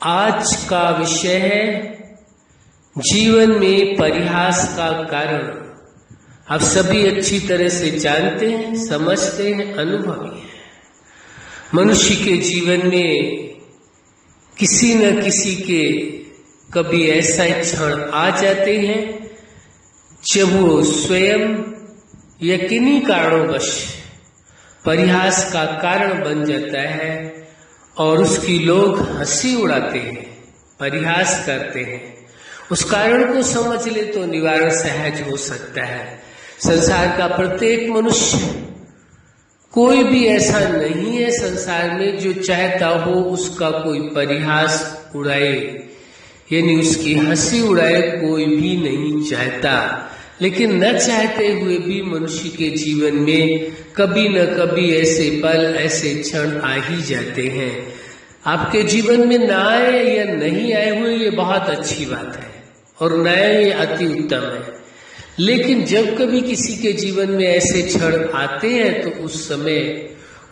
आज का विषय है जीवन में परिहास का कारण। आप सभी अच्छी तरह से जानते हैं, समझते हैं, अनुभवी हैं। मनुष्य के जीवन में किसी न किसी के कभी ऐसा क्षण आ जाते हैं जब वो स्वयं या किन्हीं कारणोंवश परिहास का कारण बन जाता है और उसकी लोग हंसी उड़ाते हैं, परिहास करते हैं। उस कारण को समझ ले तो निवारण सहज हो सकता है। संसार का प्रत्येक मनुष्य, कोई भी ऐसा नहीं है संसार में जो चाहता हो उसका कोई परिहास उड़ाए, यानी उसकी हंसी उड़ाए, कोई भी नहीं चाहता। लेकिन न चाहते हुए भी मनुष्य के जीवन में कभी न कभी ऐसे पल, ऐसे क्षण आ ही जाते हैं। आपके जीवन में ना आए या नहीं आए हुए ये बहुत अच्छी बात है और न आए ये अति उत्तम है। लेकिन जब कभी किसी के जीवन में ऐसे क्षण आते हैं तो उस समय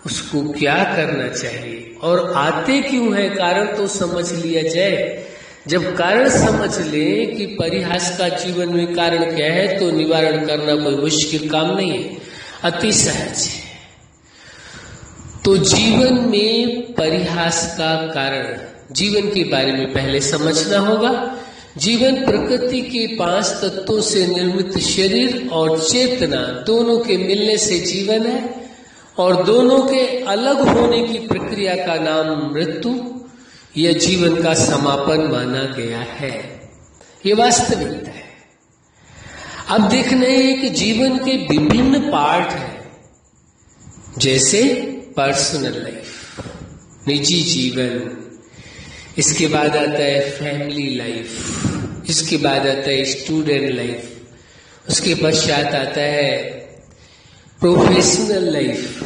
उसको क्या करना चाहिए और आते क्यों है, कारण तो समझ लिया जाए। जब कारण समझ लें कि परिहास का जीवन में कारण क्या है तो निवारण करना कोई मुश्किल काम नहीं है, अति सहज है। तो जीवन में परिहास का कारण, जीवन के बारे में पहले समझना होगा। जीवन प्रकृति के 5 तत्वों से निर्मित शरीर और चेतना दोनों के मिलने से जीवन है और दोनों के अलग होने की प्रक्रिया का नाम मृत्यु यह जीवन का समापन माना गया है। ये वास्तविकता है। अब देखना है कि जीवन के विभिन्न पार्ट हैं, जैसे पर्सनल लाइफ, निजी जीवन, इसके बाद आता है फैमिली लाइफ, इसके बाद आता है स्टूडेंट लाइफ, उसके पश्चात आता है प्रोफेशनल लाइफ,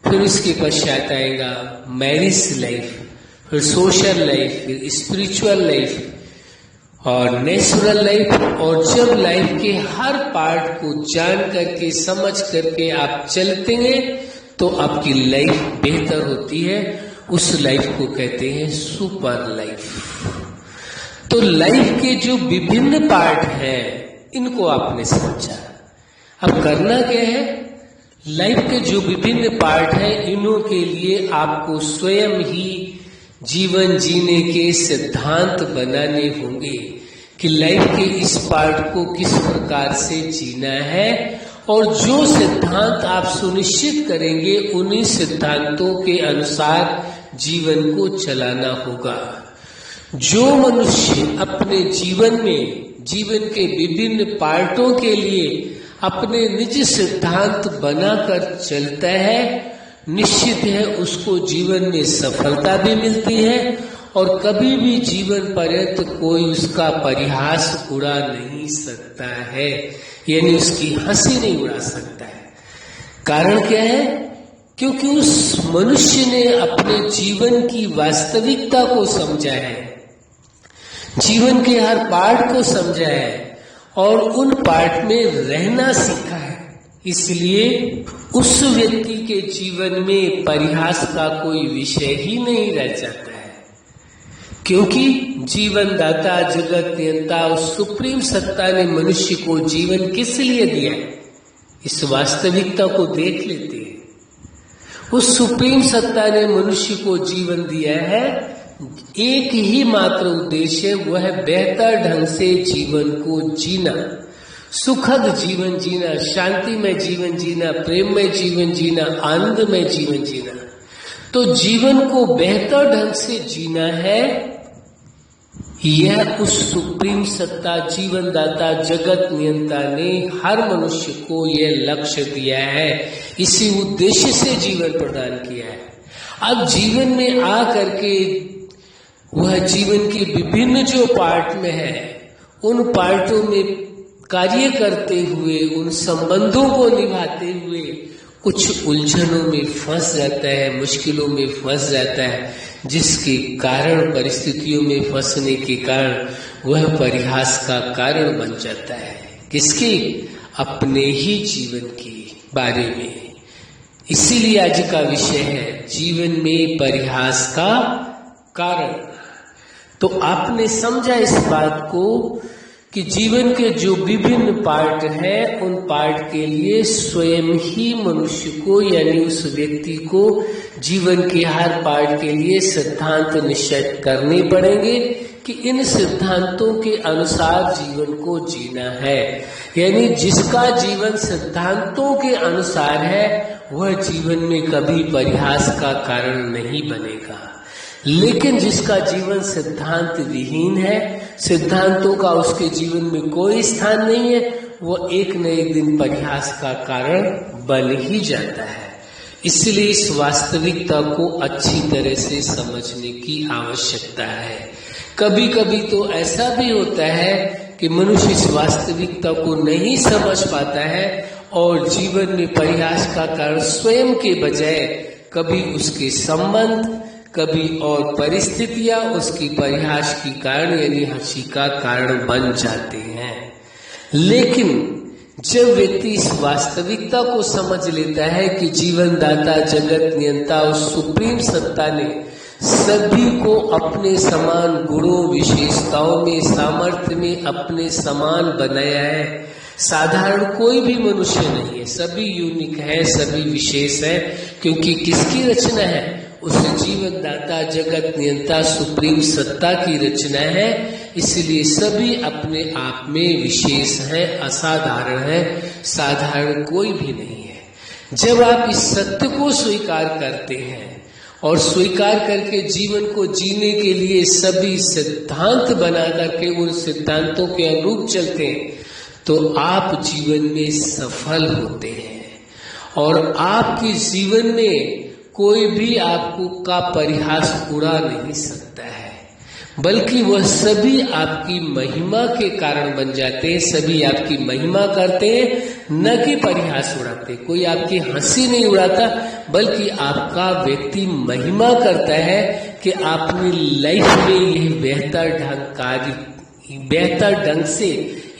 फिर उसके पश्चात आएगा मैरिज लाइफ, फिर सोशल लाइफ, फिर स्पिरिचुअल लाइफ और नेचुरल लाइफ। और जब लाइफ के हर पार्ट को जान करके, समझ करके आप चलते हैं तो आपकी लाइफ बेहतर होती है। उस लाइफ को कहते हैं सुपर लाइफ। तो लाइफ के जो विभिन्न पार्ट हैं इनको आपने समझा। अब करना क्या है, लाइफ के जो विभिन्न पार्ट हैं इनों के लिए आपको स्वयं ही जीवन जीने के सिद्धांत बनाने होंगे कि लाइफ के इस पार्ट को किस प्रकार से जीना है। और जो सिद्धांत आप सुनिश्चित करेंगे उन्हीं सिद्धांतों के अनुसार जीवन को चलाना होगा। जो मनुष्य अपने जीवन में, जीवन के विभिन्न पार्टों के लिए अपने निज सिद्धांत बनाकर चलता है, निश्चित है उसको जीवन में सफलता भी मिलती है और कभी भी जीवन पर्यंत कोई उसका परिहास उड़ा नहीं सकता है, यानी उसकी हंसी नहीं उड़ा सकता है। कारण क्या है? क्योंकि उस मनुष्य ने अपने जीवन की वास्तविकता को समझा है, जीवन के हर पार्ट को समझा है और उन पार्ट में रहना सीखा है। इसलिए उस व्यक्ति के जीवन में परिहास का कोई विषय ही नहीं रह जाता है, क्योंकि जीवन दाता, जगत नियंता, उस सुप्रीम सत्ता ने मनुष्य को जीवन किस लिए दिया है, इस वास्तविकता को देख लेते हैं। उस सुप्रीम सत्ता ने मनुष्य को जीवन दिया है, एक ही मात्र उद्देश्य, वह बेहतर ढंग से जीवन को जीना, सुखद जीवन जीना, शांति में जीवन जीना, प्रेम में जीवन जीना, आनंद में जीवन जीना। तो जीवन को बेहतर ढंग से जीना है, यह उस सुप्रीम सत्ता, जीवन दाता, जगत नियंता ने हर मनुष्य को यह लक्ष्य दिया है, इसी उद्देश्य से जीवन प्रदान किया है। अब जीवन में आ करके वह जीवन के विभिन्न जो पार्ट में है उन पार्टों में कार्य करते हुए, उन संबंधों को निभाते हुए कुछ उलझनों में फंस जाता है, मुश्किलों में फंस जाता है, जिसके कारण, परिस्थितियों में फंसने के कारण वह परिहास का कारण बन जाता है। किसके? अपने ही जीवन के बारे में। इसीलिए आज का विषय है जीवन में परिहास का कारण। तो आपने समझा इस बात को कि जीवन के जो विभिन्न पार्ट हैं उन पार्ट के लिए स्वयं ही मनुष्य को यानी उस व्यक्ति को जीवन के हर पार्ट के लिए सिद्धांत निश्चित करने पड़ेंगे कि इन सिद्धांतों के अनुसार जीवन को जीना है। यानी जिसका जीवन सिद्धांतों के अनुसार है वह जीवन में कभी परिहास का कारण नहीं बनेगा, लेकिन जिसका जीवन सिद्धांत विहीन है, सिद्धांतों का उसके जीवन में कोई स्थान नहीं है, वो एक न एक दिन परिहास का कारण बन ही जाता है। इसलिए इस वास्तविकता को अच्छी तरह से समझने की आवश्यकता है। कभी कभी तो ऐसा भी होता है कि मनुष्य इस वास्तविकता को नहीं समझ पाता है और जीवन में परिहास का कारण स्वयं के बजाय कभी उसके संबंध, कभी और परिस्थितियां उसकी परिहास की कारण यानी हंसी का कारण बन जाते हैं। लेकिन जब व्यक्ति इस वास्तविकता को समझ लेता है कि जीवन दाता, जगत नियंता और सुप्रीम सत्ता ने सभी को अपने समान गुणों, विशेषताओं में, सामर्थ्य में अपने समान बनाया है, साधारण कोई भी मनुष्य नहीं है, सभी यूनिक है, सभी विशेष है, क्योंकि किसकी रचना है? उस जीवन दाता, जगत नियंता, सुप्रीम सत्ता की रचना है। इसलिए सभी अपने आप में विशेष है, असाधारण है, साधारण कोई भी नहीं है। जब आप इस सत्य को स्वीकार करते हैं और स्वीकार करके जीवन को जीने के लिए सभी सिद्धांत बना करके उन सिद्धांतों के अनुरूप चलते हैं तो आप जीवन में सफल होते हैं और आपके जीवन में कोई भी आपको का परिहास उड़ा नहीं सकता है, बल्कि वह सभी आपकी महिमा के कारण बन जाते हैं। सभी आपकी महिमा करते हैं, न कि परिहास उड़ाते। कोई आपकी हंसी नहीं उड़ाता, बल्कि आपका व्यक्ति महिमा करता है कि आपने लाइफ में यह बेहतर ढंग से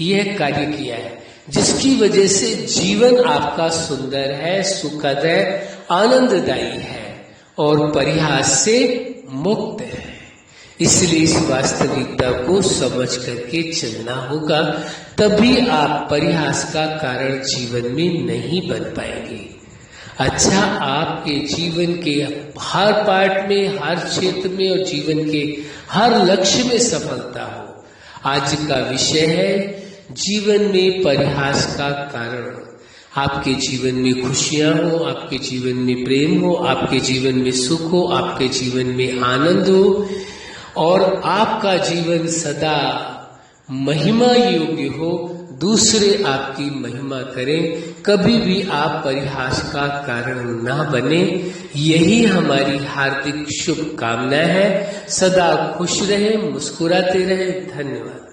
यह कार्य किया है, जिसकी वजह से जीवन आपका सुंदर है, सुखद है, आनंददायी है और परिहास से मुक्त है। इसलिए इस वास्तविकता को समझ करके चलना होगा, तभी आप परिहास का कारण जीवन में नहीं बन पाएंगे। अच्छा, आपके जीवन के हर पार्ट में, हर क्षेत्र में और जीवन के हर लक्ष्य में सफलता हो। आज का विषय है जीवन में परिहास का कारण। आपके जीवन में खुशियां हो, आपके जीवन में प्रेम हो, आपके जीवन में सुख हो, आपके जीवन में आनंद हो और आपका जीवन सदा महिमा योग्य हो, दूसरे आपकी महिमा करें, कभी भी आप परिहास का कारण ना बने। यही हमारी हार्दिक शुभकामना है। सदा खुश रहे, मुस्कुराते रहे। धन्यवाद।